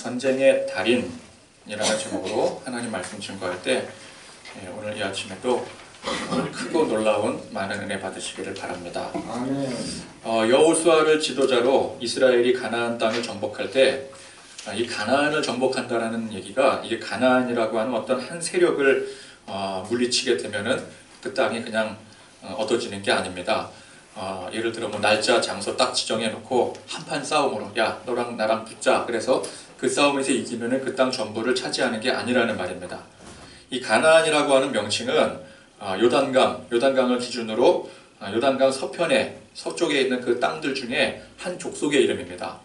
전쟁의 달인이라는 제목으로 하나님 말씀 증거할 때 오늘 이 아침에도 크고 놀라운 많은 은혜 받으시기를 바랍니다. 여호수아를 지도자로 이스라엘이 가나안 땅을 정복할 때 이 가나안을 정복한다라는 얘기가 이게 가나안이라고 하는 어떤 한 세력을 물리치게 되면은 그 땅이 그냥 얻어지는 게 아닙니다. 예를 들어 뭐 날짜 장소 딱 지정해 놓고 한판 싸움으로 야 너랑 나랑 붙자 그래서 그 싸움에서 이기면은 그 땅 전부를 차지하는 게 아니라는 말입니다. 이 가나안이라고 하는 명칭은 요단강을 기준으로 요단강 서편에 서쪽에 있는 그 땅들 중에 한 족속의 이름입니다.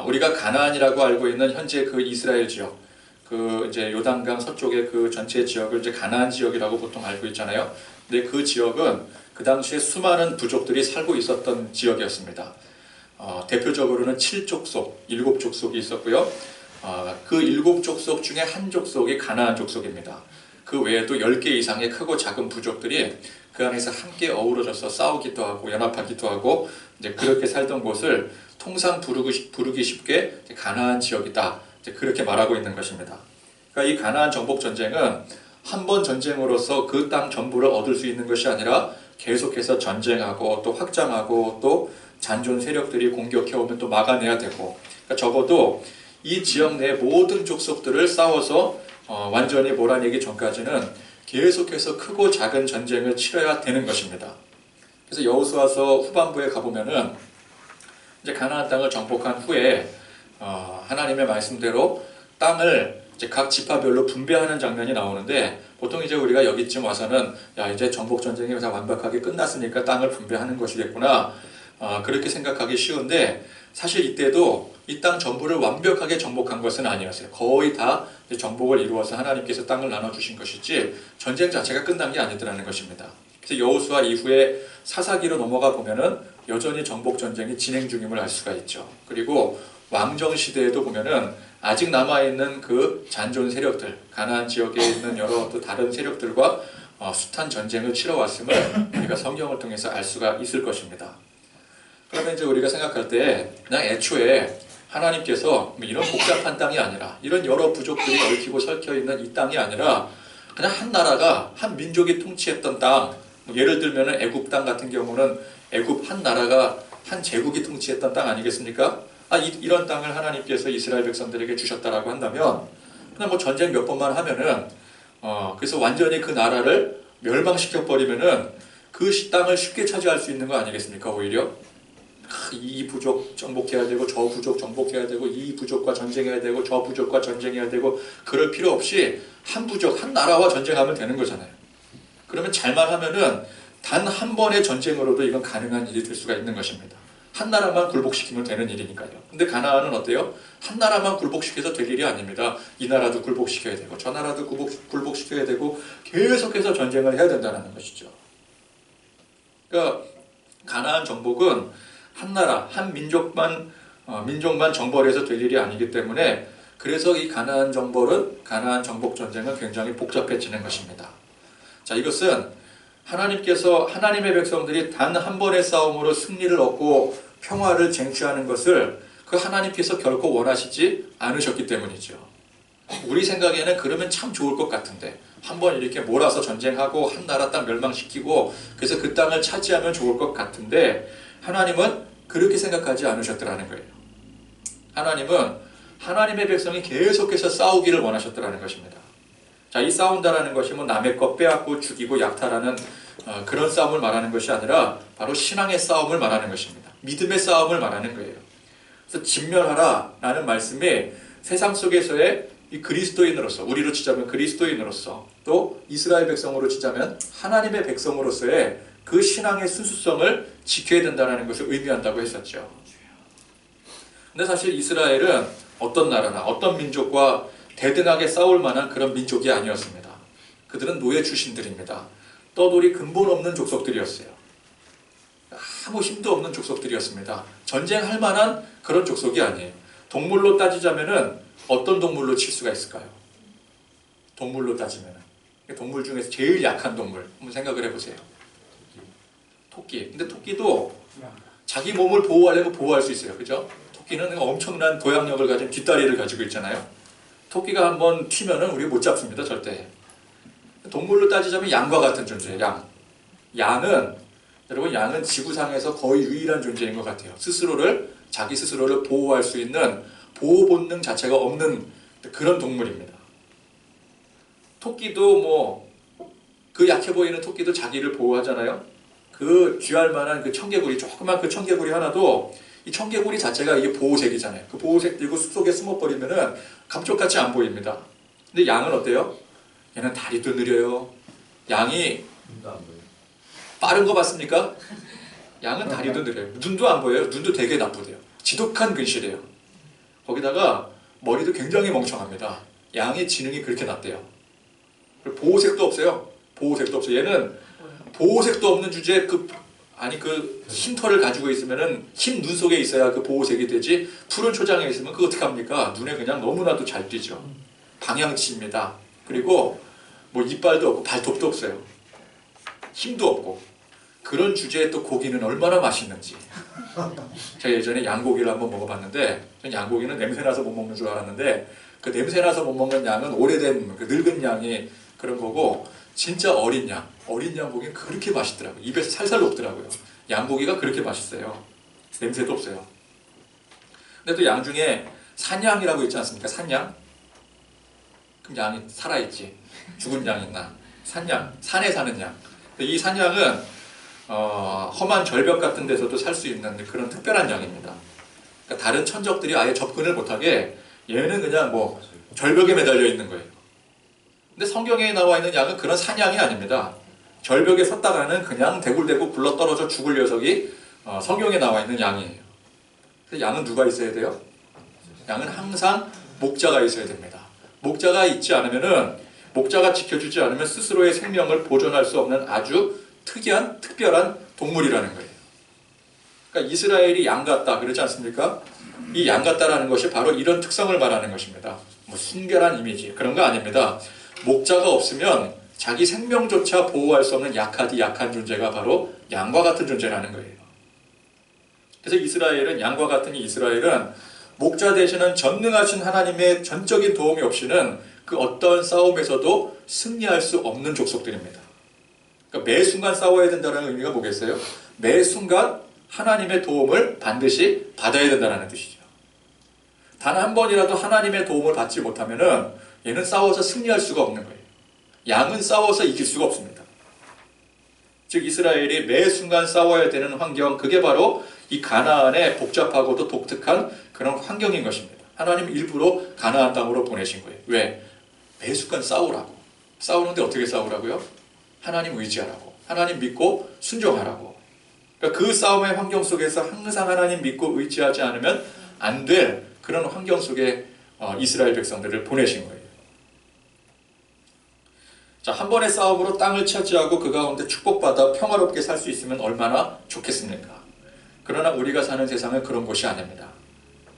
우리가 가나안이라고 알고 있는 현재 그 이스라엘 지역, 그 이제 요단강 서쪽의 그 전체 지역을 이제 가나안 지역이라고 보통 알고 있잖아요. 근데 그 지역은 그 당시에 수많은 부족들이 살고 있었던 지역이었습니다. 대표적으로는 7족속, 7족속이 있었고요. 그 7족속 중에 한 족속이 가나안 족속입니다. 그 외에도 10개 이상의 크고 작은 부족들이 그 안에서 함께 어우러져서 싸우기도 하고 연합하기도 하고 이제 그렇게 살던 곳을 통상 부르기 쉽게 가나안 지역이다. 이제 그렇게 말하고 있는 것입니다. 그러니까 이 가나안 정복 전쟁은 한 번 전쟁으로서 그 땅 전부를 얻을 수 있는 것이 아니라 계속해서 전쟁하고 또 확장하고 또 잔존 세력들이 공격해오면 또 막아내야 되고 그러니까 적어도 이 지역 내 모든 족속들을 싸워서 완전히 몰아내기 전까지는 계속해서 크고 작은 전쟁을 치러야 되는 것입니다. 그래서 여호수아서 후반부에 가보면은 이제 가나안 땅을 정복한 후에 하나님의 말씀대로 땅을 이제 각 지파별로 분배하는 장면이 나오는데 보통 이제 우리가 여기쯤 와서는 야 이제 정복 전쟁이 완벽하게 끝났으니까 땅을 분배하는 것이겠구나 그렇게 생각하기 쉬운데 사실 이때도 이 땅 전부를 완벽하게 정복한 것은 아니었어요. 거의 다 정복을 이루어서 하나님께서 땅을 나눠주신 것이지 전쟁 자체가 끝난 게 아니더라는 것입니다. 그래서 여호수아 이후에 사사기로 넘어가 보면은 여전히 정복 전쟁이 진행 중임을 알 수가 있죠. 그리고 왕정 시대에도 보면은 아직 남아있는 그 잔존 세력들, 가나안 지역에 있는 여러 또 다른 세력들과 숱한 전쟁을 치러왔음을 우리가 성경을 통해서 알 수가 있을 것입니다. 그러면 이제 우리가 생각할 때 그냥 애초에 하나님께서 이런 복잡한 땅이 아니라 이런 여러 부족들이 얽히고 설켜 있는 이 땅이 아니라 그냥 한 나라가 한 민족이 통치했던 땅, 예를 들면 애굽 땅 같은 경우는 애굽 한 나라가 한 제국이 통치했던 땅 아니겠습니까? 이런 땅을 하나님께서 이스라엘 백성들에게 주셨다라고 한다면 그냥 뭐 전쟁 몇 번만 하면은 그래서 완전히 그 나라를 멸망시켜 버리면은 그 땅을 쉽게 차지할 수 있는 거 아니겠습니까? 오히려 이 부족 정복해야 되고 저 부족 정복해야 되고 이 부족과 전쟁해야 되고 저 부족과 전쟁해야 되고 그럴 필요 없이 한 부족 한 나라와 전쟁하면 되는 거잖아요. 그러면 잘만 하면은 단 한 번의 전쟁으로도 이건 가능한 일이 될 수가 있는 것입니다. 한 나라만 굴복시키면 되는 일이니까요. 근데 가나안은 어때요? 한 나라만 굴복시켜서 될 일이 아닙니다. 이 나라도 굴복시켜야 되고 저 나라도 굴복시켜야 되고 계속해서 전쟁을 해야 된다는 것이죠. 그러니까 가나안 정복은 한 나라, 한 민족만 정벌해서 될 일이 아니기 때문에 그래서 이 가나안 정복 전쟁은 굉장히 복잡해지는 것입니다. 자, 이것은 하나님께서 하나님의 백성들이 단 한 번의 싸움으로 승리를 얻고 평화를 쟁취하는 것을 그 하나님께서 결코 원하시지 않으셨기 때문이죠. 우리 생각에는 그러면 참 좋을 것 같은데 한번 이렇게 몰아서 전쟁하고 한 나라 땅 멸망시키고 그래서 그 땅을 차지하면 좋을 것 같은데 하나님은 그렇게 생각하지 않으셨더라는 거예요. 하나님은 하나님의 백성이 계속해서 싸우기를 원하셨더라는 것입니다. 자, 이 싸운다라는 것이 뭐 남의 것 빼앗고 죽이고 약탈하는 그런 싸움을 말하는 것이 아니라 바로 신앙의 싸움을 말하는 것입니다. 믿음의 싸움을 말하는 거예요. 그래서 진멸하라라는 말씀이 세상 속에서의 이 그리스도인으로서 우리로 치자면 그리스도인으로서 또 이스라엘 백성으로 치자면 하나님의 백성으로서의 그 신앙의 순수성을 지켜야 된다는 것을 의미한다고 했었죠. 근데 사실 이스라엘은 어떤 나라나 어떤 민족과 대등하게 싸울 만한 그런 민족이 아니었습니다. 그들은 노예 출신들입니다. 떠돌이 근본 없는 족속들이었어요. 아무 힘도 없는 족속들이었습니다. 전쟁할 만한 그런 족속이 아니에요. 동물로 따지자면은 어떤 동물로 칠 수가 있을까요? 동물로 따지면은 동물 중에서 제일 약한 동물 한번 생각을 해보세요. 토끼. 근데 토끼도 자기 몸을 보호하려면 보호할 수 있어요. 그죠? 토끼는 엄청난 도약력을 가진 뒷다리를 가지고 있잖아요. 토끼가 한번 튀면은 우리 못 잡습니다, 절대. 동물로 따지자면 양과 같은 존재예요. 양은 여러분, 양은 지구상에서 거의 유일한 존재인 것 같아요. 자기 스스로를 보호할 수 있는 보호 본능 자체가 없는 그런 동물입니다. 토끼도 뭐 그 약해 보이는 토끼도 자기를 보호하잖아요. 그 귀할 만한 그 청개구리, 조그만 그 청개구리 하나도 이 청개구리 자체가 이게 보호색이잖아요. 그 보호색 들고 숲속에 숨어버리면은 감쪽같이 안 보입니다. 근데 양은 어때요? 얘는 다리도 느려요. 양이 빠른 거 봤습니까? 양은 다리도 느려요. 눈도 안 보여요. 눈도 되게 나쁘대요. 지독한 근실이에요. 거기다가 머리도 굉장히 멍청합니다. 양의 지능이 그렇게 낮대요. 보호색도 없어요. 보호색도 없어요. 얘는 보호색도 없는 주제에 그 흰털을 가지고 있으면은 흰 눈 속에 있어야 그 보호색이 되지, 푸른 초장에 있으면 그거 어떻게 합니까? 눈에 그냥 너무나도 잘 띄죠. 방향치입니다. 그리고 뭐 이빨도 없고 발톱도 없어요. 힘도 없고. 그런 주제에 또 고기는 얼마나 맛있는지. 제가 예전에 양고기를 한번 먹어봤는데, 전 양고기는 냄새나서 못 먹는 줄 알았는데, 그 냄새나서 못 먹는 양은 오래된 그 늙은 양이 그런 거고, 진짜 어린 양 고기는 그렇게 맛있더라고요. 입에서 살살 녹더라고요. 양고기가 그렇게 맛있어요. 냄새도 없어요. 근데 또 양 중에 산양이라고 있지 않습니까? 산양? 그럼 양이 살아있지. 죽은 양 있나? 산양, 산에 사는 양. 이 산양은 험한 절벽 같은 데서도 살 수 있는 그런 특별한 양입니다. 그러니까 다른 천적들이 아예 접근을 못하게 얘는 그냥 뭐 절벽에 매달려 있는 거예요. 근데 성경에 나와 있는 양은 그런 산양이 아닙니다. 절벽에 섰다가는 그냥 대굴대굴 굴러떨어져 죽을 녀석이 성경에 나와 있는 양이에요. 그래서 양은 누가 있어야 돼요? 양은 항상 목자가 있어야 됩니다. 목자가 있지 않으면은, 목자가 지켜주지 않으면 스스로의 생명을 보존할 수 없는 아주 특별한 동물이라는 거예요. 그러니까 이스라엘이 양 같다 그러지 않습니까? 이 양 같다라는 것이 바로 이런 특성을 말하는 것입니다. 뭐 순결한 이미지 그런 거 아닙니다. 목자가 없으면 자기 생명조차 보호할 수 없는 약한 존재가 바로 양과 같은 존재라는 거예요. 그래서 양과 같은 이스라엘은 목자 되시는 전능하신 하나님의 전적인 도움이 없이는 그 어떤 싸움에서도 승리할 수 없는 족속들입니다. 그러니까 매 순간 싸워야 된다는 의미가 뭐겠어요? 매 순간 하나님의 도움을 반드시 받아야 된다는 뜻이죠. 단 한 번이라도 하나님의 도움을 받지 못하면은 얘는 싸워서 승리할 수가 없는 거예요. 양은 싸워서 이길 수가 없습니다. 즉 이스라엘이 매 순간 싸워야 되는 환경, 그게 바로 이 가나안의 복잡하고도 독특한 그런 환경인 것입니다. 하나님 일부러 가나안 땅으로 보내신 거예요. 왜? 매 순간 싸우라고. 싸우는데 어떻게 싸우라고요? 하나님 의지하라고. 하나님 믿고 순종하라고. 그러니까 그 싸움의 환경 속에서 항상 하나님 믿고 의지하지 않으면 안 될 그런 환경 속에 이스라엘 백성들을 보내신 거예요. 자, 한 번의 싸움으로 땅을 차지하고 그 가운데 축복받아 평화롭게 살 수 있으면 얼마나 좋겠습니까? 그러나 우리가 사는 세상은 그런 곳이 아닙니다.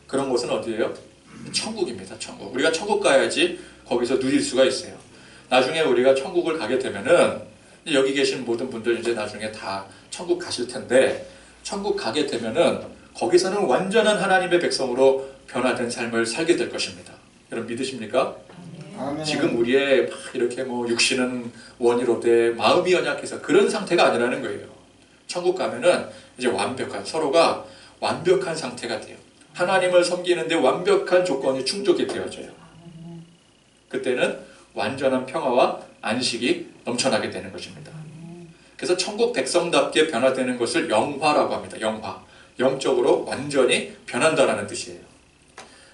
그런 곳은 어디예요? 천국입니다. 천국. 우리가 천국 가야지 거기서 누릴 수가 있어요. 나중에 우리가 천국을 가게 되면은, 여기 계신 모든 분들 이제 나중에 다 천국 가실 텐데, 천국 가게 되면은 거기서는 완전한 하나님의 백성으로 변화된 삶을 살게 될 것입니다. 여러분 믿으십니까? 아멘. 지금 우리의 막 이렇게 뭐 육신은 원이로되 마음이 연약해서 그런 상태가 아니라는 거예요. 천국 가면은 이제 서로가 완벽한 상태가 돼요. 하나님을 섬기는데 완벽한 조건이 충족이 되어져요. 그때는 완전한 평화와 안식이 넘쳐나게 되는 것입니다. 그래서 천국 백성답게 변화되는 것을 영화라고 합니다. 영화. 영적으로 완전히 변한다라는 뜻이에요.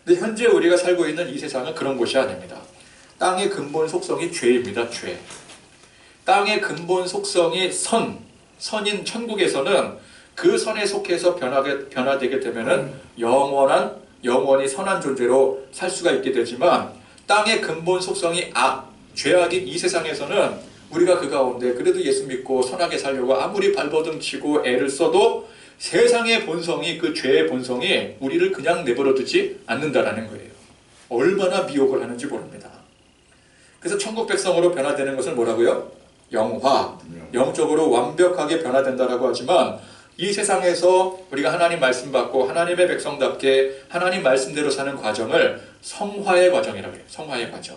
근데 현재 우리가 살고 있는 이 세상은 그런 곳이 아닙니다. 땅의 근본 속성이 죄입니다. 죄. 땅의 근본 속성이 선인 천국에서는 그 선에 속해서 변화되게 되면은 영원히 선한 존재로 살 수가 있게 되지만, 땅의 근본 속성이 죄악인 이 세상에서는 우리가 그 가운데 그래도 예수 믿고 선하게 살려고 아무리 발버둥 치고 애를 써도 세상의 본성이, 그 죄의 본성이 우리를 그냥 내버려 두지 않는다라는 거예요. 얼마나 미혹을 하는지 모릅니다. 그래서 천국 백성으로 변화되는 것을 뭐라고요? 영화. 영적으로 완벽하게 변화된다라고 하지만, 이 세상에서 우리가 하나님 말씀 받고 하나님의 백성답게 하나님 말씀대로 사는 과정을 성화의 과정이라고 해요. 성화의 과정.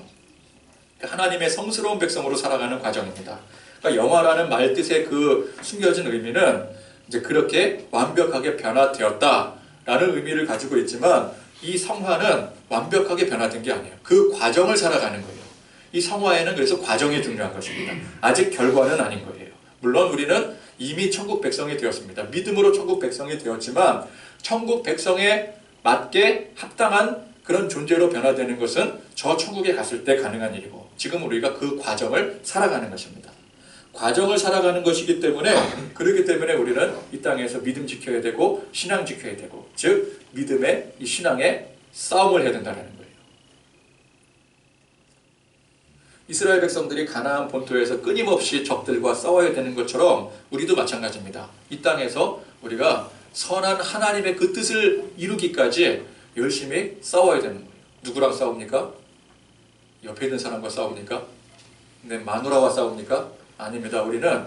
하나님의 성스러운 백성으로 살아가는 과정입니다. 그러니까 영화라는 말 뜻의 그 숨겨진 의미는 이제 그렇게 완벽하게 변화되었다라는 의미를 가지고 있지만, 이 성화는 완벽하게 변화된 게 아니에요. 그 과정을 살아가는 거예요. 이 성화에는 그래서 과정이 중요한 것입니다. 아직 결과는 아닌 거예요. 물론 우리는 이미 천국 백성이 되었습니다. 믿음으로 천국 백성이 되었지만, 천국 백성에 맞게 합당한 그런 존재로 변화되는 것은 저 천국에 갔을 때 가능한 일이고, 지금 우리가 그 과정을 살아가는 것입니다. 과정을 살아가는 것이기 때문에, 그렇기 때문에 우리는 이 땅에서 믿음 지켜야 되고 신앙 지켜야 되고, 즉 믿음의 이 신앙의 싸움을 해야 된다는 거예요. 이스라엘 백성들이 가나안 본토에서 끊임없이 적들과 싸워야 되는 것처럼 우리도 마찬가지입니다. 이 땅에서 우리가 선한 하나님의 그 뜻을 이루기까지 열심히 싸워야 되는 거예요. 누구랑 싸웁니까? 옆에 있는 사람과 싸웁니까? 내 마누라와 싸웁니까? 아닙니다. 우리는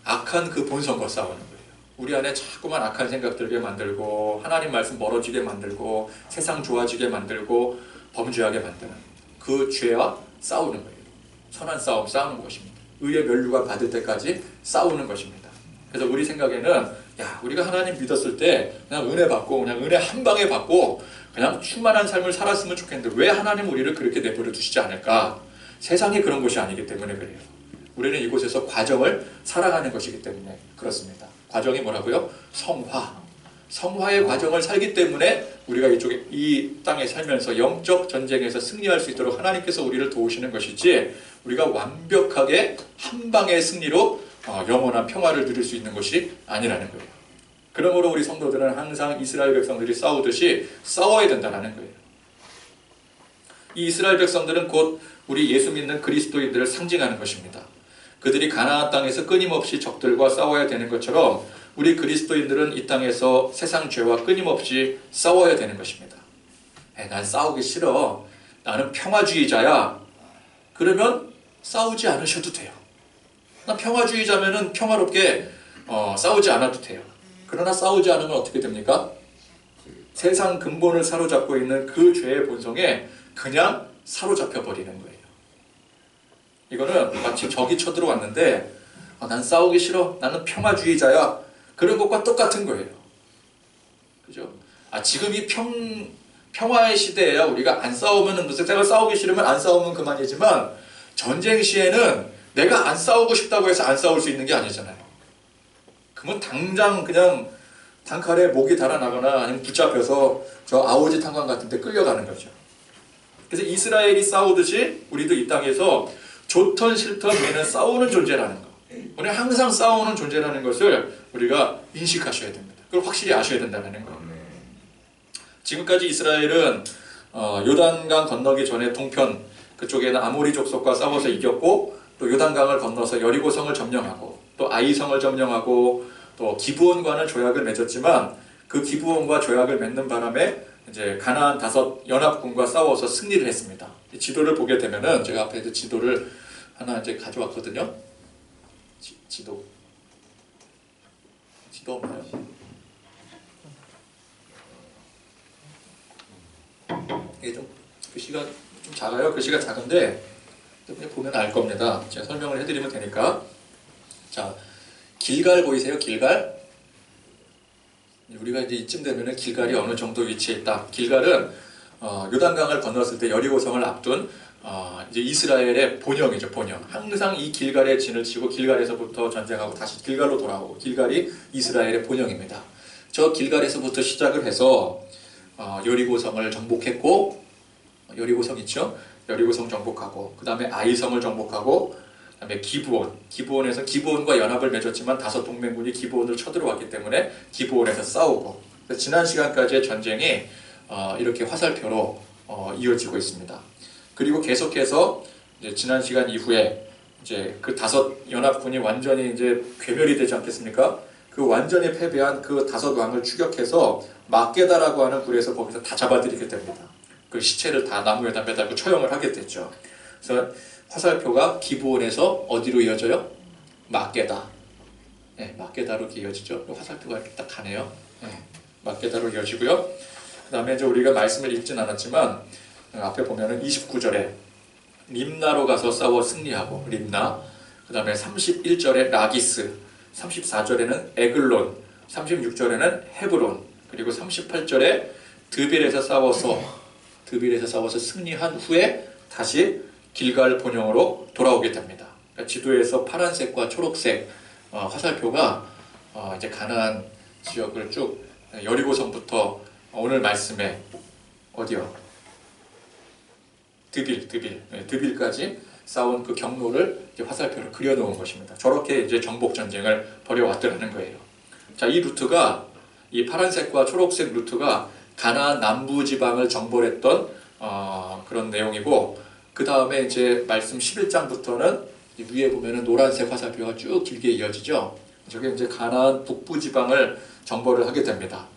악한 그 본성과 싸우는 거예요. 우리 안에 자꾸만 악한 생각 들게 만들고, 하나님 말씀 멀어지게 만들고, 세상 좋아지게 만들고, 범죄하게 만드는 그 죄와 싸우는 거예요. 선한 싸움 싸우는 것입니다. 의의 면류관 받을 때까지 싸우는 것입니다. 그래서 우리 생각에는, 우리가 하나님 믿었을 때 그냥 은혜 받고, 그냥 은혜 한 방에 받고 그냥 충만한 삶을 살았으면 좋겠는데 왜 하나님 우리를 그렇게 내버려 두시지 않을까? 세상이 그런 것이 아니기 때문에 그래요. 우리는 이곳에서 과정을 살아가는 것이기 때문에 그렇습니다. 과정이 뭐라고요? 성화. 성화의 과정을 살기 때문에 우리가 이 땅에 살면서 영적 전쟁에서 승리할 수 있도록 하나님께서 우리를 도우시는 것이지, 우리가 완벽하게 한 방의 승리로 영원한 평화를 누릴 수 있는 것이 아니라는 거예요. 그러므로 우리 성도들은 항상 이스라엘 백성들이 싸우듯이 싸워야 된다는 거예요. 이 이스라엘 백성들은 곧 우리 예수 믿는 그리스도인들을 상징하는 것입니다. 그들이 가나안 땅에서 끊임없이 적들과 싸워야 되는 것처럼 우리 그리스도인들은 이 땅에서 세상 죄와 끊임없이 싸워야 되는 것입니다. 난 싸우기 싫어. 나는 평화주의자야. 그러면 싸우지 않으셔도 돼요. 나 평화주의자면은 평화롭게 싸우지 않아도 돼요. 그러나 싸우지 않으면 어떻게 됩니까? 세상 근본을 사로잡고 있는 그 죄의 본성에 그냥 사로잡혀 버리는 거예요. 이거는 마치 적이 쳐들어왔는데 난 싸우기 싫어. 나는 평화주의자야. 그런 것과 똑같은 거예요. 그죠? 지금 이 평화의 시대에야 우리가 안 싸우면, 내가 싸우기 싫으면 안 싸우면 그만이지만, 전쟁 시에는 내가 안 싸우고 싶다고 해서 안 싸울 수 있는 게 아니잖아요. 그러면 당장 그냥 단칼에 목이 달아나거나 아니면 붙잡혀서 저 아오지 탄광 같은 데 끌려가는 거죠. 그래서 이스라엘이 싸우듯이 우리도 이 땅에서 좋던 싫던 우리는 싸우는 존재라는 거, 우리는 항상 싸우는 존재라는 것을 우리가 인식하셔야 됩니다. 그걸 확실히 아셔야 된다는 거. 지금까지 이스라엘은 요단강 건너기 전에 동편 그쪽에는 아모리 족속과 싸워서 이겼고, 또 요단강을 건너서 여리고성을 점령하고, 또 아이성을 점령하고, 또 기브온과는 조약을 맺었지만, 그 기브온과 조약을 맺는 바람에 이제 가나안 5 연합군과 싸워서 승리를 했습니다. 이 지도를 보게 되면은, 제가 앞에 지도를 하나 이제 가져왔거든요. 지도 없나요? 이게 좀 글씨가 좀 작아요. 글씨가 작은데 그냥 보면 알 겁니다. 제가 설명을 해드리면 되니까. 자, 길갈 보이세요? 길갈? 우리가 이제 이쯤 되면은 길갈이 어느 정도 위치에 있다. 길갈은 요단강을 건넜을 때 여리고성을 앞둔 이제 이스라엘의 본영이죠. 본영. 항상 이 길갈에 진을 치고 길갈에서부터 전쟁하고 다시 길갈로 돌아오고, 길갈이 이스라엘의 본영입니다. 저 길갈에서부터 시작을 해서 여리고성을 정복했고, 여리고성 있죠? 여리고성 정복하고, 그 다음에 아이성을 정복하고, 그 다음에 기브온에서 기브온과 연합을 맺었지만 5 동맹군이 기브온을 쳐들어왔기 때문에 기브온에서 싸우고, 지난 시간까지의 전쟁이 이렇게 화살표로 이어지고 있습니다. 그리고 계속해서 이제 지난 시간 이후에 이제 그 5 연합군이 완전히 이제 괴멸이 되지 않겠습니까? 그 완전히 패배한 그 5 왕을 추격해서 막게다라고 하는 굴에서 거기서 다 잡아들이게 됩니다. 그 시체를 다 나무에다 매달고 처형을 하게 됐죠. 그래서 화살표가 기브온에서 어디로 이어져요? 막게다. 예, 막개다로 이어지죠. 화살표가 이렇게 딱 가네요. 예, 막개다로 이어지고요. 그 다음에 이제 우리가 말씀을 읽진 않았지만 앞에 보면은 29절에 림나로 가서 싸워 승리하고 림나, 그 다음에 31절에 라기스, 34절에는 에글론, 36절에는 헤브론, 그리고 38절에 드빌에서 싸워서 승리한 후에 다시 길갈 본영으로 돌아오게 됩니다. 그러니까 지도에서 파란색과 초록색 화살표가 이제 가나안 지역을 쭉 여리고성부터 오늘 말씀에 어디요? 드빌까지 싸운 그 경로를 이제 화살표로 그려놓은 것입니다. 저렇게 이제 정복 전쟁을 벌여왔더라는 거예요. 자, 이 루트가 이 파란색과 초록색 루트가 가나안 남부 지방을 정벌했던 그런 내용이고, 그 다음에 이제 말씀 11장부터는 위에 보면은 노란색 화살표가 쭉 길게 이어지죠. 저게 이제 가나안 북부 지방을 정벌을 하게 됩니다.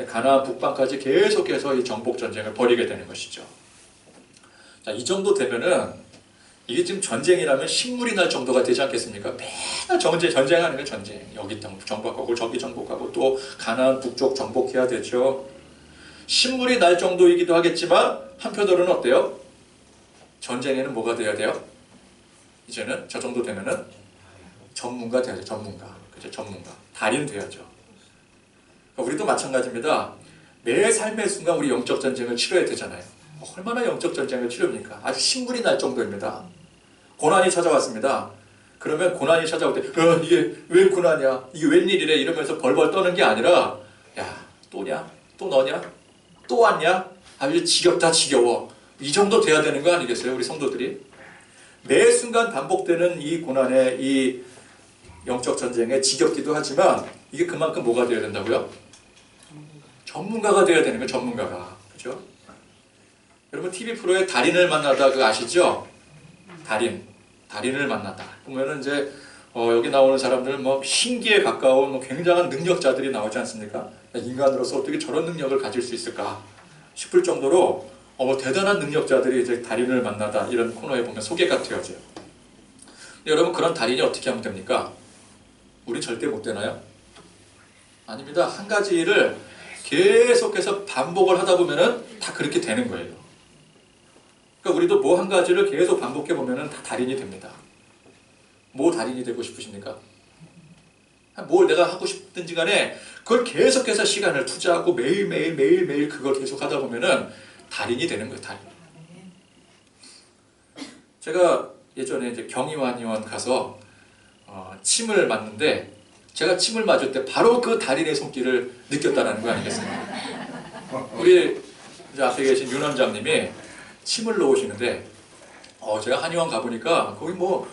가나안 북방까지 계속해서 이 정복 전쟁을 벌이게 되는 것이죠. 자, 이 정도 되면은 이게 지금 전쟁이라면 식물이 날 정도가 되지 않겠습니까? 맨날 전쟁하는 게 전쟁. 여기 정복하고 저기 정복하고 또 가나안 북쪽 정복해야 되죠. 식물이 날 정도이기도 하겠지만 한편으로는 어때요? 전쟁에는 뭐가 돼야 돼요? 이제는 저 정도 되면은 전문가 돼야죠. 전문가. 그죠? 전문가. 달인 돼야죠. 그러니까 우리도 마찬가지입니다. 매 삶의 순간 우리 영적 전쟁을 치러야 되잖아요. 얼마나 영적 전쟁을 치릅니까? 아주 신물이 날 정도입니다. 고난이 찾아왔습니다. 그러면 고난이 찾아올 때 이게 왜 고난이야? 이게 웬일이래? 이러면서 벌벌 떠는 게 아니라 야, 또냐? 또 너냐? 또 왔냐? 아주 지겹다 지겨워. 이 정도 돼야 되는 거 아니겠어요? 우리 성도들이. 매 순간 반복되는 이 고난의 이 영적 전쟁에 지겹기도 하지만 이게 그만큼 뭐가 되어야 된다고요? 전문가가 되어야 되는 거예요. 전문가가. 그죠? 여러분 TV 프로에 달인을 만나다 그거 아시죠? 달인을 만나다 보면은 이제 여기 나오는 사람들은 뭐 신기에 가까운 굉장한 능력자들이 나오지 않습니까? 인간으로서 어떻게 저런 능력을 가질 수 있을까 싶을 정도로 대단한 능력자들이 이제 달인을 만나다 이런 코너에 보면 소개가 되어져요. 여러분 그런 달인이 어떻게 하면 됩니까? 우리 절대 못 되나요? 아닙니다. 한 가지 일을 계속해서 반복을 하다 보면은 다 그렇게 되는 거예요. 그러니까 우리도 뭐 한 가지를 계속 반복해 보면은 다 달인이 됩니다. 뭐 달인이 되고 싶으십니까? 뭘 내가 하고 싶든지 간에 그걸 계속해서 시간을 투자하고 매일 그걸 계속 하다 보면은 달인이 되는 거예요. 달인. 제가 예전에 이제 경희완의원 가서 침을 맞는데 제가 침을 맞을 때 바로 그 달인의 손길을 느꼈다는 거 아니겠습니까? 우리 이제 앞에 계신 윤 원장님이 침을 넣으시는데 제가 한의원 가보니까 거기 뭐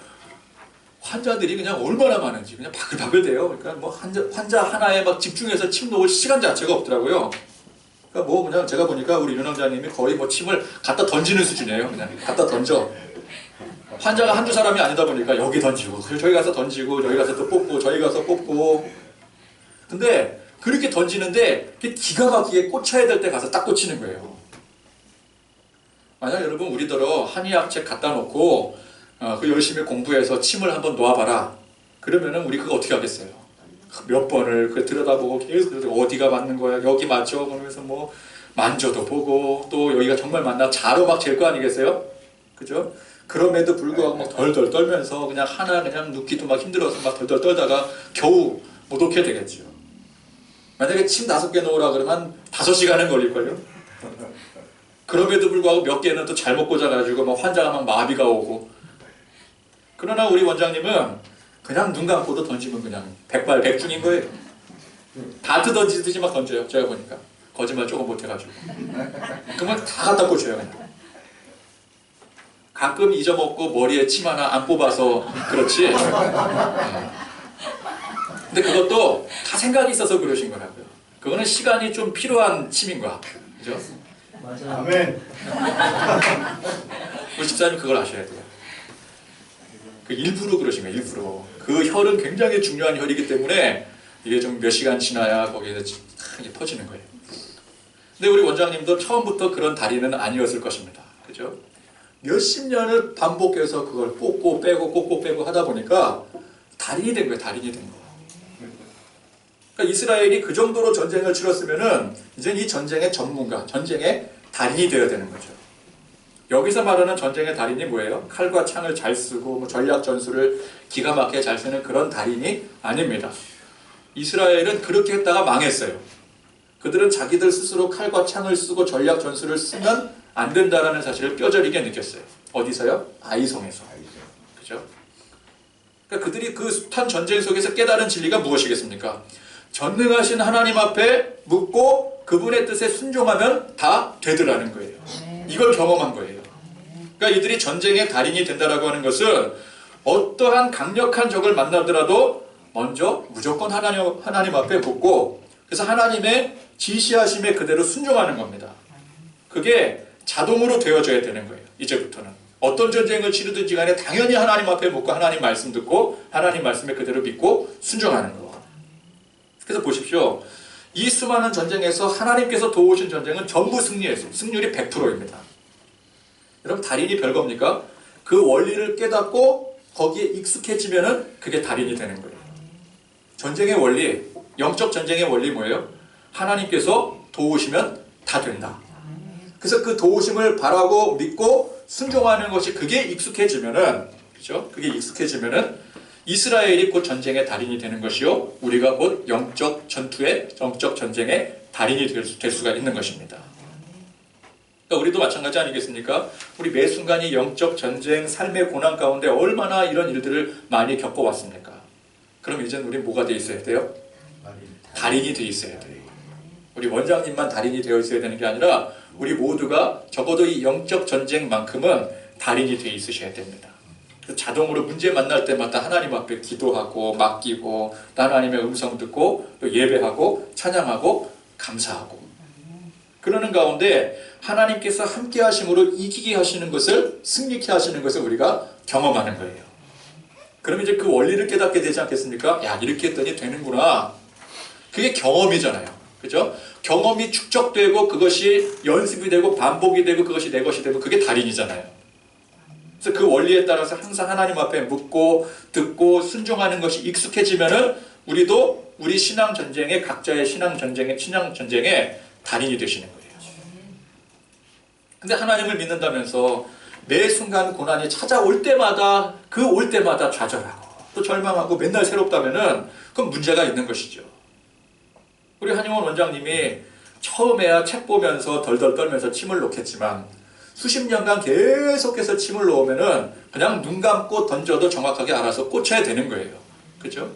환자들이 그냥 얼마나 많은지 그냥 바글바글대요. 그러니까 뭐 환자 하나에 막 집중해서 침 놓을 시간 자체가 없더라고요. 그러니까 뭐 그냥 제가 보니까 우리 윤 원장님이 거의 뭐 침을 갖다 던지는 수준이에요. 그냥 갖다 던져. 환자가 한두 사람이 아니다 보니까 여기 던지고 저기 가서 던지고 저기 가서 또 뽑고 저기 가서 뽑고. 근데 그렇게 던지는데 기가 막히게 꽂혀야 될 때 가서 딱 꽂히는 거예요. 만약 여러분 우리더러 한의학 책 갖다 놓고 그 열심히 공부해서 침을 한번 놓아봐라. 그러면은 우리 그거 어떻게 하겠어요? 몇 번을 그 들여다보고 계속 어디가 맞는 거야? 여기 맞죠? 그러면서 뭐 만져도 보고 또 여기가 정말 맞나? 자로 막 잴 거 아니겠어요? 그죠? 그럼에도 불구하고 막 덜덜 떨면서 그냥 하나 그냥 눕기도 막 힘들어서 막 덜덜 떨다가 겨우 못 놓게 되겠죠. 만약에 침 5개 놓으라 그러면 5시간은 걸릴걸요? 그럼에도 불구하고 몇 개는 또 잘못 꽂아가지고 막 환자가 막 마비가 오고. 그러나 우리 원장님은 그냥 눈 감고도 던지면 그냥 백발백중인 거예요. 다트 던지듯이 막 던져요. 제가 보니까 거짓말 조금 못해가지고. 그러면 다 갖다 꽂혀요. 그냥. 가끔 잊어먹고 머리에 침 하나 안 뽑아서 그렇지. 근데 그것도 다 생각이 있어서 그러신 거라고요. 그거는 시간이 좀 필요한 침인 거야. 그죠? 맞아. 아멘. 우리 집사님 그걸 아셔야 돼요. 그 일부러 그러신 거예요. 일부러. 그 혈은 굉장히 중요한 혈이기 때문에 이게 좀 몇 시간 지나야 거기에서 크게 퍼지는 거예요. 근데 우리 원장님도 처음부터 그런 달인은 아니었을 것입니다. 그죠? 몇십 년을 반복해서 그걸 뽑고 빼고 하다 보니까 달인이 된 거예요. 달인이 된 거. 그러니까 이스라엘이 그 정도로 전쟁을 치렀으면은 이제 이 전쟁의 전문가, 전쟁의 달인이 되어야 되는 거죠. 여기서 말하는 전쟁의 달인이 뭐예요? 칼과 창을 잘 쓰고 뭐 전략 전술을 기가 막히게 잘 쓰는 그런 달인이 아닙니다. 이스라엘은 그렇게 했다가 망했어요. 그들은 자기들 스스로 칼과 창을 쓰고 전략 전술을 쓰면 안 된다라는 사실을 뼈저리게 느꼈어요. 어디서요? 아이성에서. 그죠? 그러니까 그들이 그 숱한 전쟁 속에서 깨달은 진리가 무엇이겠습니까? 전능하신 하나님 앞에 묻고 그분의 뜻에 순종하면 다 되더라는 거예요. 이걸 경험한 거예요. 그러니까 이들이 전쟁의 달인이 된다라고 하는 것은 어떠한 강력한 적을 만나더라도 먼저 무조건 하나님 앞에 묻고 그래서 하나님의 지시하심에 그대로 순종하는 겁니다. 그게 자동으로 되어져야 되는 거예요. 이제부터는. 어떤 전쟁을 치르든지 간에 당연히 하나님 앞에 묻고 하나님 말씀 듣고 하나님 말씀에 그대로 믿고 순종하는 거. 그래서 보십시오. 이 수많은 전쟁에서 하나님께서 도우신 전쟁은 전부 승리했어요. 승률이 100%입니다. 여러분 달인이 별겁니까? 그 원리를 깨닫고 거기에 익숙해지면은 그게 달인이 되는 거예요. 전쟁의 원리, 영적 전쟁의 원리 뭐예요? 하나님께서 도우시면 다 된다. 그래서 그 도우심을 바라고 믿고 순종하는 것이 그게 익숙해지면은, 그죠? 그게 익숙해지면은 이스라엘이 곧 전쟁의 달인이 되는 것이요. 우리가 곧 영적 전투의, 영적 전쟁의 달인이 될 수가 있는 것입니다. 그러니까 우리도 마찬가지 아니겠습니까? 우리 매 순간이 영적 전쟁, 삶의 고난 가운데 얼마나 이런 일들을 많이 겪어왔습니까? 그럼 이제는 우리 뭐가 돼 있어야 돼요? 달인이 돼 있어야 돼요. 우리 원장님만 달인이 되어 있어야 되는 게 아니라 우리 모두가 적어도 이 영적 전쟁만큼은 달인이 돼 있으셔야 됩니다. 자동으로 문제 만날 때마다 하나님 앞에 기도하고 맡기고 또 하나님의 음성 듣고 또 예배하고 찬양하고 감사하고 그러는 가운데 하나님께서 함께 하심으로 이기게 하시는 것을 승리케 하시는 것을 우리가 경험하는 거예요. 그럼 이제 그 원리를 깨닫게 되지 않겠습니까? 야, 이렇게 했더니 되는구나. 그게 경험이잖아요. 그죠? 경험이 축적되고 그것이 연습이 되고 반복이 되고 그것이 내 것이 되고 그게 달인이잖아요. 그래서 그 원리에 따라서 항상 하나님 앞에 묻고 듣고 순종하는 것이 익숙해지면은 우리도 우리 신앙 전쟁에 각자의 신앙 전쟁에 달인이 되시는 거예요. 근데 하나님을 믿는다면서 매 순간 고난이 찾아올 때마다 올 때마다 좌절하고 또 절망하고 맨날 새롭다면은 그건 문제가 있는 것이죠. 우리 한용원 원장님이 처음에야 책 보면서 덜덜 떨면서 침을 놓겠지만 수십 년간 계속해서 침을 놓으면은 그냥 눈 감고 던져도 정확하게 알아서 꽂혀야 되는 거예요. 그죠?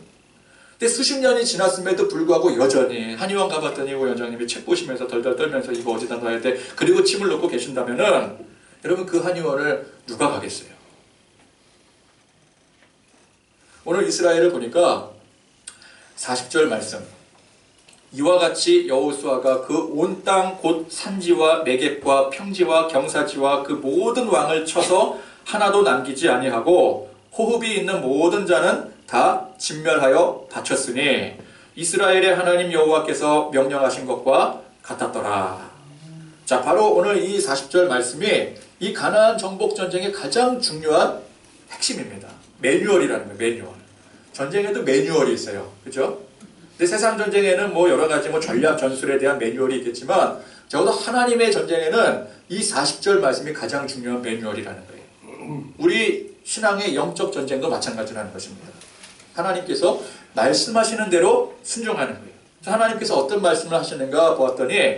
근데 수십 년이 지났음에도 불구하고 여전히 한의원 가봤더니 오 원장님이 책 보시면서 덜덜 떨면서 이거 어디다 놔야 돼? 그리고 침을 놓고 계신다면은 여러분 그 한의원을 누가 가겠어요? 오늘 이스라엘을 보니까 40절 말씀 이와 같이 여호수아가 그 온 땅 곧 산지와 내겝과 평지와 경사지와 그 모든 왕을 쳐서 하나도 남기지 아니하고 호흡이 있는 모든 자는 다 진멸하여 바쳤으니 이스라엘의 하나님 여호와께서 명령하신 것과 같았더라. 자, 바로 오늘 이 40절 말씀이 이 가나안 정복 전쟁의 가장 중요한 핵심입니다. 매뉴얼이라는 거예요. 매뉴얼. 전쟁에도 매뉴얼이 있어요. 그죠? 근데 세상 전쟁에는 뭐 여러 가지 뭐 전략 전술에 대한 매뉴얼이 있겠지만 적어도 하나님의 전쟁에는 이 40절 말씀이 가장 중요한 매뉴얼이라는 거예요. 우리 신앙의 영적 전쟁도 마찬가지라는 것입니다. 하나님께서 말씀하시는 대로 순종하는 거예요. 하나님께서 어떤 말씀을 하시는가 보았더니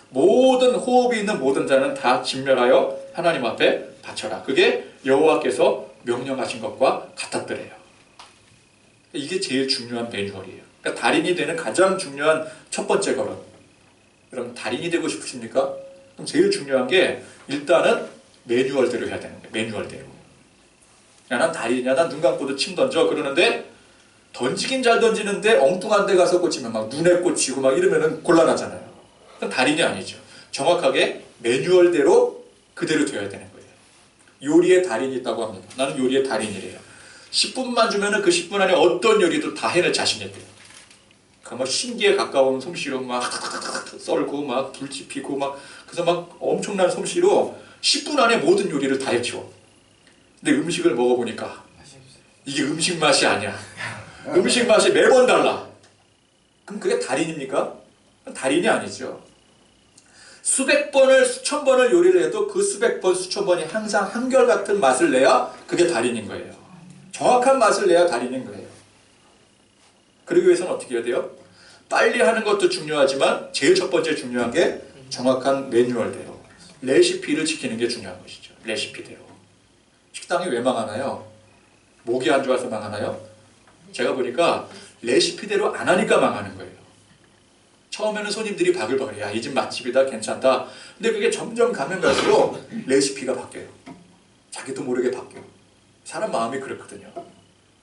모든 호흡이 있는 모든 자는 다 진멸하여 하나님 앞에 바쳐라. 그게 여호와께서 명령하신 것과 같았더래요. 이게 제일 중요한 매뉴얼이에요. 그러니까 달인이 되는 가장 중요한 첫 번째 걸음. 여러분 달인이 되고 싶으십니까? 그럼 제일 중요한 게 일단은 매뉴얼대로 해야 되는 거예요. 매뉴얼대로. 야, 난 달인이야. 난 눈 감고도 침 던져. 그러는데 던지긴 잘 던지는데 엉뚱한 데 가서 꽂히면 막 눈에 꽂히고 막 이러면은 곤란하잖아요. 그건 달인이 아니죠. 정확하게 매뉴얼대로 그대로 되어야 되는 거예요. 요리의 달인이 있다고 합니다. 나는 요리의 달인이래요. 10분만 주면은 그 10분 안에 어떤 요리도 다 해낼 자신이 있대요. 막 신기에 가까운 솜씨로 막 썰고 막 불 지피고 막 그래서 막 엄청난 솜씨로 10분 안에 모든 요리를 다 해치워. 근데 음식을 먹어보니까 이게 음식 맛이 아니야. 음식 맛이 매번 달라. 그럼 그게 달인입니까? 달인이 아니죠. 수백 번을 수천 번을 요리를 해도 그 수백 번 수천 번이 항상 한결같은 맛을 내야 그게 달인인 거예요. 정확한 맛을 내야 달인인 거예요. 그러기 위해서는 어떻게 해야 돼요? 빨리 하는 것도 중요하지만 제일 첫 번째 중요한 게 정확한 매뉴얼대로 레시피를 지키는 게 중요한 것이죠. 레시피대로. 식당이 왜 망하나요? 목이 안 좋아서 망하나요? 제가 보니까 레시피대로 안 하니까 망하는 거예요. 처음에는 손님들이 바글바글, 야, 이 집 맛집이다, 괜찮다. 근데 그게 점점 가면 갈수록 레시피가 바뀌어요. 자기도 모르게 바뀌어요. 사람 마음이 그렇거든요.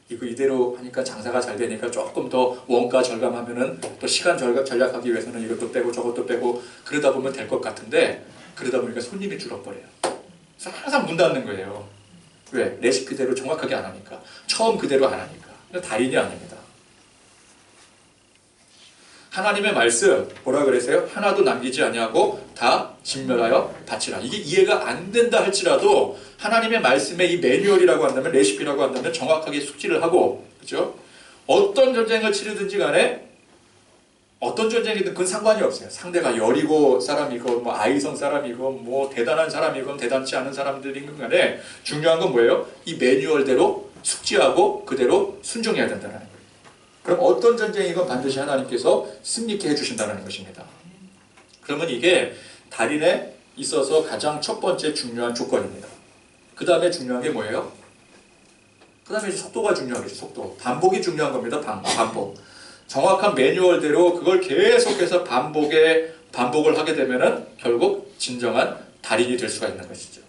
이거 이대로 하니까 장사가 잘 되니까 조금 더 원가 절감하면은 또 시간 절약하기 위해서는 이것도 빼고 저것도 빼고 그러다 보면 될 것 같은데 그러다 보니까 손님이 줄어버려요. 그래서 항상 문 닫는 거예요. 왜? 레시피대로 정확하게 안 하니까. 처음 그대로 안 하니까. 달인이 아닙니다. 하나님의 말씀 뭐라 그랬어요? 하나도 남기지 아니하고 다 진멸하여 바치라. 이게 이해가 안 된다 할지라도 하나님의 말씀에 이 매뉴얼이라고 한다면 레시피라고 한다면 정확하게 숙지를 하고 그죠? 어떤 전쟁을 치르든지 간에 어떤 전쟁이든 그건 상관이 없어요. 상대가 여리고 사람이고 뭐 아이성 사람이고 뭐 대단한 사람이고 대단치 않은 사람들인 간에 중요한 건 뭐예요? 이 매뉴얼대로 숙지하고 그대로 순종해야 된다는 거예요. 그럼 어떤 전쟁이건 반드시 하나님께서 승리케 해주신다는 것입니다. 그러면 이게 달인에 있어서 가장 첫 번째 중요한 조건입니다. 그 다음에 중요한 게 뭐예요? 그 다음에 속도가 중요하겠죠. 속도. 반복이 중요한 겁니다. 반복. 정확한 매뉴얼대로 그걸 계속해서 반복을 하게 되면은 결국 진정한 달인이 될 수가 있는 것이죠.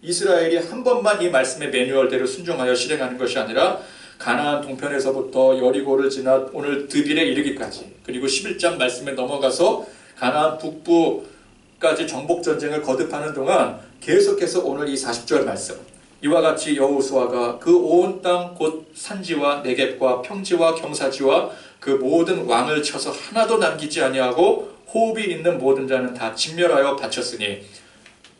이스라엘이 한 번만 이 말씀의 매뉴얼대로 순종하여 실행하는 것이 아니라 가나안 동편에서부터 여리고를 지나 오늘 드빌에 이르기까지 그리고 11장 말씀에 넘어가서 가나안 북부까지 정복전쟁을 거듭하는 동안 계속해서 오늘 이 40절 말씀 이와 같이 여호수아가 그 온 땅 곧 산지와 네겝과 평지와 경사지와 그 모든 왕을 쳐서 하나도 남기지 아니하고 호흡이 있는 모든 자는 다 진멸하여 바쳤으니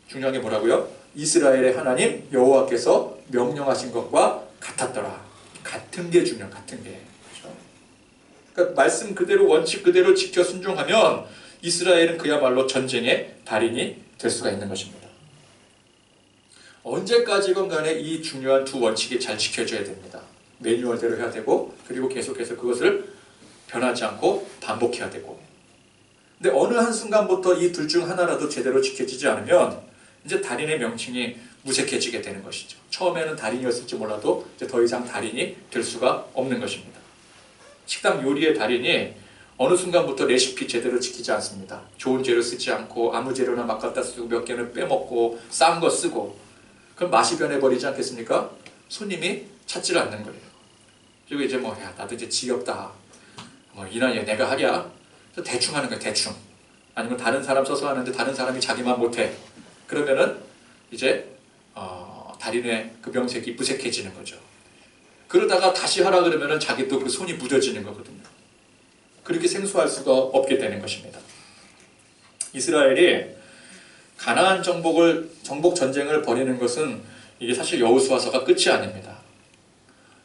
중요한 게 뭐라고요? 이스라엘의 하나님 여호와께서 명령하신 것과 같았더라. 같은 게 중요한 같은 게. 그렇죠? 그러니까 말씀 그대로 원칙 그대로 지켜 순종하면 이스라엘은 그야말로 전쟁의 달인이 될 수가 있는 것입니다. 언제까지건 간에 이 중요한 두 원칙이 잘 지켜져야 됩니다. 매뉴얼대로 해야 되고 그리고 계속해서 그것을 변하지 않고 반복해야 되고 근데 어느 한순간부터 이 둘 중 하나라도 제대로 지켜지지 않으면 이제 달인의 명칭이 무색해지게 되는 것이죠. 처음에는 달인이었을지 몰라도 이제 더 이상 달인이 될 수가 없는 것입니다. 식당 요리의 달인이 어느 순간부터 레시피 제대로 지키지 않습니다. 좋은 재료 쓰지 않고 아무 재료나 막 갖다 쓰고 몇 개는 빼먹고 싼 거 쓰고 그럼 맛이 변해버리지 않겠습니까? 손님이 찾지를 않는 거예요. 그리고 이제 뭐 야, 나도 이제 지겹다. 뭐 이 나이에 내가 하랴? 대충 하는 거예요. 대충. 아니면 다른 사람 써서 하는데 다른 사람이 자기만 못해. 그러면은 이제 달인의 그 명색이 무색해지는 거죠. 그러다가 다시 하라 그러면은 자기도 그 손이 무뎌지는 거거든요. 그렇게 생소할 수가 없게 되는 것입니다. 이스라엘이 가나안 정복 전쟁을 벌이는 것은 이게 사실 여호수아서가 끝이 아닙니다.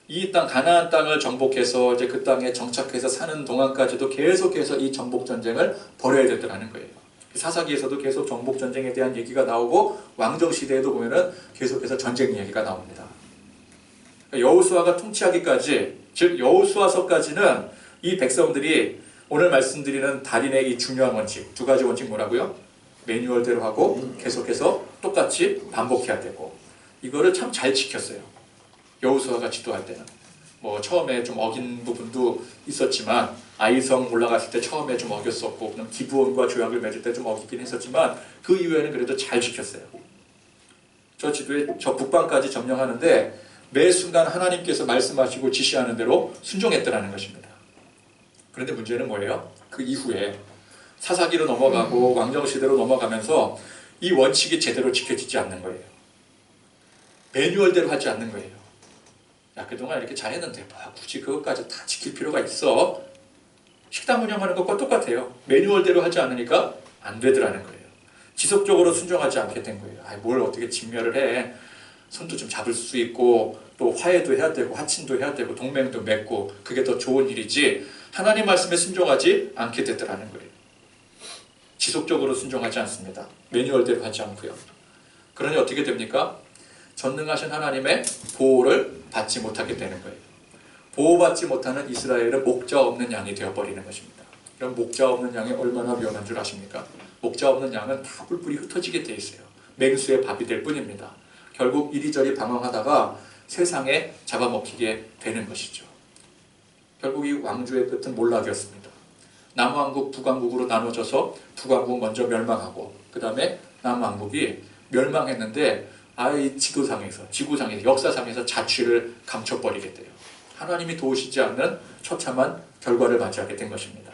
이 땅 가나안 땅을 정복해서 이제 그 땅에 정착해서 사는 동안까지도 계속해서 이 정복 전쟁을 벌여야 되더라는 거예요. 사사기에서도 계속 정복 전쟁에 대한 얘기가 나오고 왕정 시대에도 보면은 계속해서 전쟁 얘기가 나옵니다. 여호수아가 통치하기까지 즉 여호수아서까지는 이 백성들이 오늘 말씀드리는 달인의 이 중요한 원칙 두 가지 원칙 뭐라고요? 매뉴얼대로 하고 계속해서 똑같이 반복해야 되고 이거를 참 잘 지켰어요. 여호수아가 지도할 때는 뭐 처음에 좀 어긴 부분도 있었지만 아이성 올라갔을 때 처음에 좀 어겼었고 기브온과 조약을 맺을 때 좀 어기긴 했었지만 그 이후에는 그래도 잘 지켰어요. 저 지도에 저 북방까지 점령하는데 매 순간 하나님께서 말씀하시고 지시하는 대로 순종했더라는 것입니다. 그런데 문제는 뭐예요? 그 이후에 사사기로 넘어가고 왕정시대로 넘어가면서 이 원칙이 제대로 지켜지지 않는 거예요. 매뉴얼대로 하지 않는 거예요. 야, 그동안 이렇게 잘했는데 뭐 굳이 그것까지 다 지킬 필요가 있어? 식당 운영하는 것과 똑같아요. 매뉴얼대로 하지 않으니까 안 되더라는 거예요. 지속적으로 순종하지 않게 된 거예요. 아, 뭘 어떻게 진멸을 해? 손도 좀 잡을 수 있고 또 화해도 해야 되고 하친도 해야 되고 동맹도 맺고 그게 더 좋은 일이지 하나님 말씀에 순종하지 않게 되더라는 거예요. 지속적으로 순종하지 않습니다. 매뉴얼대로 하지 않고요. 그러니 어떻게 됩니까? 전능하신 하나님의 보호를 받지 못하게 되는 거예요. 보호받지 못하는 이스라엘은 목자 없는 양이 되어버리는 것입니다. 그럼 목자 없는 양이 얼마나 위험한 줄 아십니까? 목자 없는 양은 다 뿔뿔이 흩어지게 돼 있어요. 맹수의 밥이 될 뿐입니다. 결국 이리저리 방황하다가 세상에 잡아먹히게 되는 것이죠. 결국 이 왕조의 끝은 몰락이었습니다. 남왕국, 북왕국으로 나눠져서 북왕국 먼저 멸망하고 그 다음에 남왕국이 멸망했는데 이 지도상에서, 지구상에서, 역사상에서 자취를 감춰버리게 돼요. 하나님이 도우시지 않는 처참한 결과를 맞이하게 된 것입니다.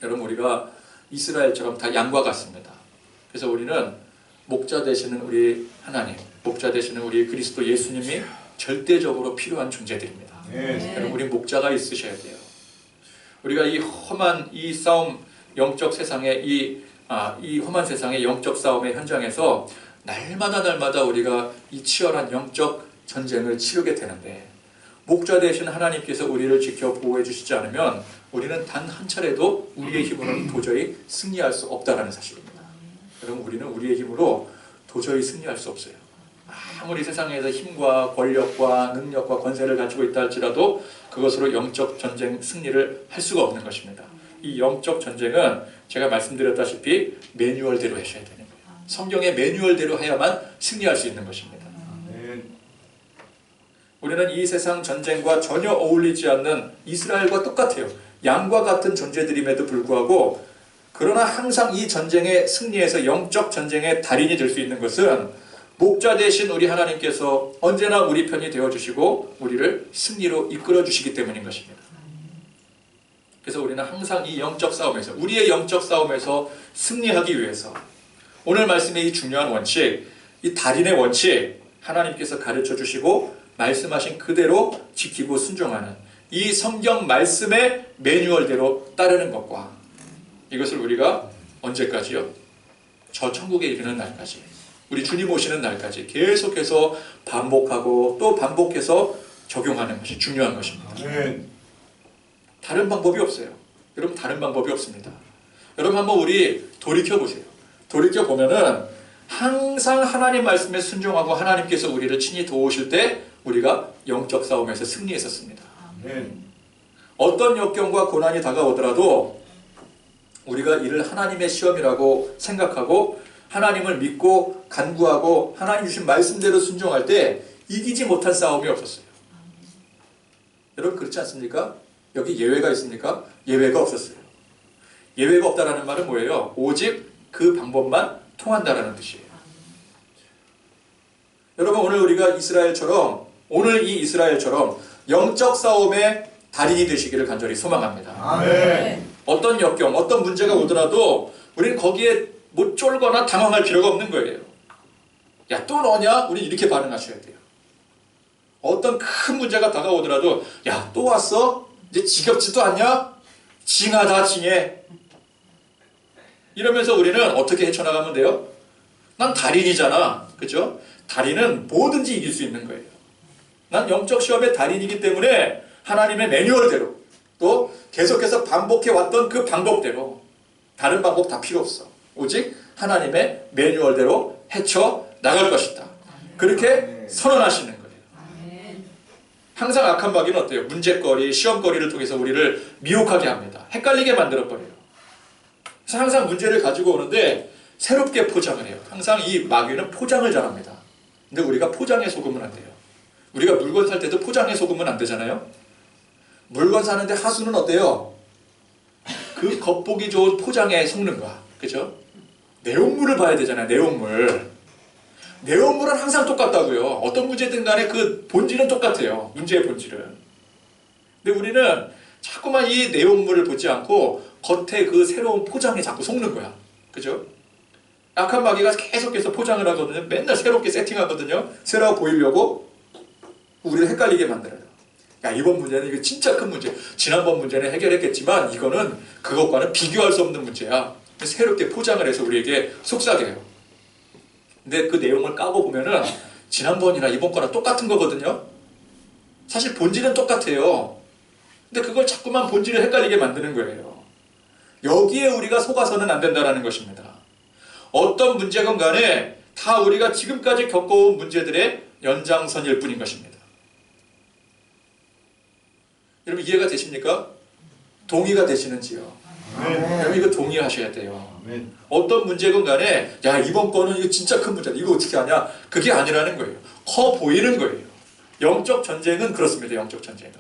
여러분, 우리가 이스라엘처럼 다 양과 같습니다. 그래서 우리는 목자 되시는 우리 하나님, 목자 되시는 우리 그리스도 예수님이 절대적으로 필요한 존재들입니다. 여러분, 우리 목자가 있으셔야 돼요. 우리가 이 험한 이 싸움, 영적 세상의 이 험한 세상의 영적 싸움의 현장에서 날마다 우리가 이 치열한 영적 전쟁을 치르게 되는데, 목자 되신 하나님께서 우리를 지켜 보호해 주시지 않으면 우리는 단 한 차례도 우리의 힘으로는 도저히 승리할 수 없다는 사실입니다. 여러분, 우리는 우리의 힘으로 도저히 승리할 수 없어요. 아무리 세상에서 힘과 권력과 능력과 권세를 가지고 있다 할지라도 그것으로 영적 전쟁 승리를 할 수가 없는 것입니다. 이 영적 전쟁은 제가 말씀드렸다시피 매뉴얼대로 하셔야 되는 거예요. 성경의 매뉴얼대로 해야만 승리할 수 있는 것입니다. 우리는 이 세상 전쟁과 전혀 어울리지 않는 이스라엘과 똑같아요. 양과 같은 존재들임에도 불구하고, 그러나 항상 이 전쟁에 승리해서 영적 전쟁의 달인이 될 수 있는 것은 목자 되신 우리 하나님께서 언제나 우리 편이 되어주시고 우리를 승리로 이끌어주시기 때문인 것입니다. 그래서 우리는 항상 이 영적 싸움에서, 우리의 영적 싸움에서 승리하기 위해서 오늘 말씀의 이 중요한 원칙, 이 달인의 원칙, 하나님께서 가르쳐 주시고 말씀하신 그대로 지키고 순종하는 이 성경 말씀의 매뉴얼대로 따르는 것과, 이것을 우리가 언제까지요? 저 천국에 이르는 날까지, 우리 주님 오시는 날까지 계속해서 반복하고 또 반복해서 적용하는 것이 중요한 것입니다. 다른 방법이 없어요. 여러분, 다른 방법이 없습니다. 여러분, 한번 우리 돌이켜보세요. 돌이켜보면은 항상 하나님 말씀에 순종하고 하나님께서 우리를 친히 도우실 때 우리가 영적 싸움에서 승리했었습니다. 어떤 역경과 고난이 다가오더라도 우리가 이를 하나님의 시험이라고 생각하고 하나님을 믿고 간구하고 하나님 주신 말씀대로 순종할 때 이기지 못한 싸움이 없었어요. 여러분, 그렇지 않습니까? 여기 예외가 있습니까? 예외가 없었어요. 예외가 없다라는 말은 뭐예요? 오직 그 방법만 통한다라는 뜻이에요. 여러분, 오늘 이 이스라엘처럼 영적 싸움의 달인이 되시기를 간절히 소망합니다. 아멘. 어떤 역경, 어떤 문제가 오더라도 우리는 거기에 못 쫄거나 당황할 필요가 없는 거예요. 야, 또 너냐? 우리 이렇게 반응하셔야 돼요. 어떤 큰 문제가 다가오더라도 야, 또 왔어? 이제 지겹지도 않냐? 징하다 징해. 이러면서 우리는 어떻게 헤쳐나가면 돼요? 난 달인이잖아. 그죠? 달인은 뭐든지 이길 수 있는 거예요. 난 영적 시험의 달인이기 때문에 하나님의 매뉴얼대로 또 계속해서 반복해왔던 그 방법대로, 다른 방법 다 필요 없어. 오직 하나님의 매뉴얼대로 헤쳐나갈 것이다. 그렇게 선언하시는 거예요. 항상 악한 마귀는 어때요? 문제거리, 시험거리를 통해서 우리를 미혹하게 합니다. 헷갈리게 만들어버려요. 그래서 항상 문제를 가지고 오는데 새롭게 포장을 해요. 항상 이 마귀는 포장을 잘합니다. 근데 우리가 포장에 속으면 안 돼요. 우리가 물건 살 때도 포장에 속으면 안 되잖아요. 물건 사는데 하수는 어때요? 그 겉보기 좋은 포장에 속는 거야. 그죠? 내용물을 봐야 되잖아요. 내용물. 내용물은 항상 똑같다고요. 어떤 문제든 간에 그 본질은 똑같아요. 문제의 본질은. 근데 우리는 자꾸만 이 내용물을 보지 않고 겉에 그 새로운 포장에 자꾸 속는 거야. 그죠? 악한 마귀가 계속해서 포장을 하거든요. 맨날 새롭게 세팅하거든요. 새로워 보이려고 우리를 헷갈리게 만들어요. 야, 이번 문제는 이거 진짜 큰 문제. 지난번 문제는 해결했겠지만 이거는 그것과는 비교할 수 없는 문제야. 새롭게 포장을 해서 우리에게 속삭여요. 근데 그 내용을 까고 보면은 지난번이나 이번 거랑 똑같은 거거든요. 사실 본질은 똑같아요. 근데 그걸 자꾸만 본질을 헷갈리게 만드는 거예요. 여기에 우리가 속아서는 안 된다는 것입니다. 어떤 문제건 간에 다 우리가 지금까지 겪어온 문제들의 연장선일 뿐인 것입니다. 여러분 이해가 되십니까? 동의가 되시는지요? 여러분 이거 동의하셔야 돼요. 어떤 문제건 간에 야 이번 거는 이거 진짜 큰 문제다. 이거 어떻게 하냐? 그게 아니라는 거예요. 커 보이는 거예요. 영적 전쟁은 그렇습니다. 영적 전쟁은.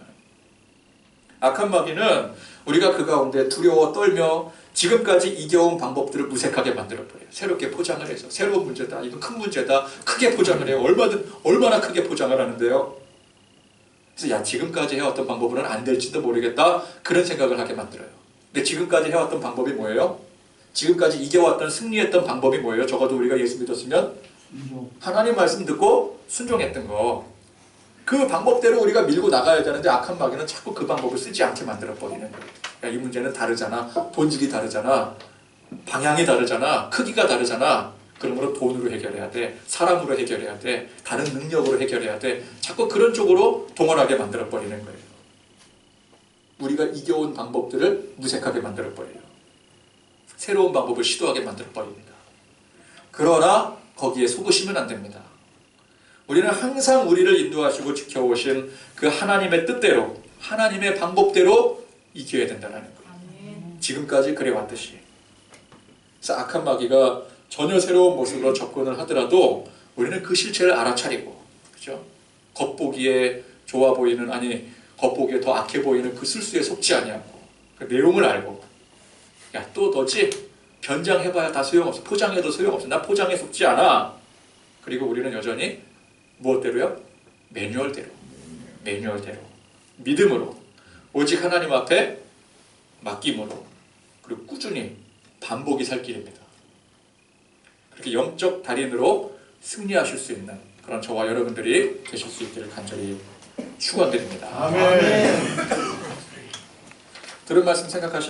악한 마귀는 우리가 그 가운데 두려워 떨며 지금까지 이겨온 방법들을 무색하게 만들어버려요. 새롭게 포장을 해서 새로운 문제다. 이거 큰 문제다. 크게 포장을 해요. 얼마나 크게 포장을 하는데요. 그래서 야 지금까지 해왔던 방법으로는 안 될지도 모르겠다. 그런 생각을 하게 만들어요. 근데 지금까지 해왔던 방법이 뭐예요? 지금까지 이겨왔던 승리했던 방법이 뭐예요? 적어도 우리가 예수 믿었으면 하나님 말씀 듣고 순종했던 거. 그 방법대로 우리가 밀고 나가야 되는데 악한 마귀는 자꾸 그 방법을 쓰지 않게 만들어버리는 거예요. 야, 이 문제는 다르잖아. 본질이 다르잖아. 방향이 다르잖아. 크기가 다르잖아. 그러므로 돈으로 해결해야 돼. 사람으로 해결해야 돼. 다른 능력으로 해결해야 돼. 자꾸 그런 쪽으로 동원하게 만들어버리는 거예요. 우리가 이겨온 방법들을 무색하게 만들어버려요. 새로운 방법을 시도하게 만들어버립니다. 그러나 거기에 속으시면 안 됩니다. 우리는 항상 우리를 인도하시고 지켜오신 그 하나님의 뜻대로 하나님의 방법대로 이겨야 된다는 거예요. 지금까지 그래왔듯이. 그래서 악한 마귀가 전혀 새로운 모습으로 접근을 하더라도 우리는 그 실체를 알아차리고, 그죠? 겉보기에 좋아 보이는, 아니 겉보기에 더 악해 보이는 그 술수에 속지 아니하고 그 내용을 알고, 야 또 너지? 변장해봐야 다 소용없어. 포장해도 소용없어. 나 포장에 속지 않아. 그리고 우리는 여전히 무엇대로요? 매뉴얼대로. 믿음으로. 오직 하나님 앞에 맡김으로. 그리고 꾸준히 반복이 살 길입니다. 그렇게 영적 달인으로 승리하실 수 있는 그런 저와 여러분들이 되실 수 있기를 간절히 축원드립니다. 아멘. 들은 말씀 생각하시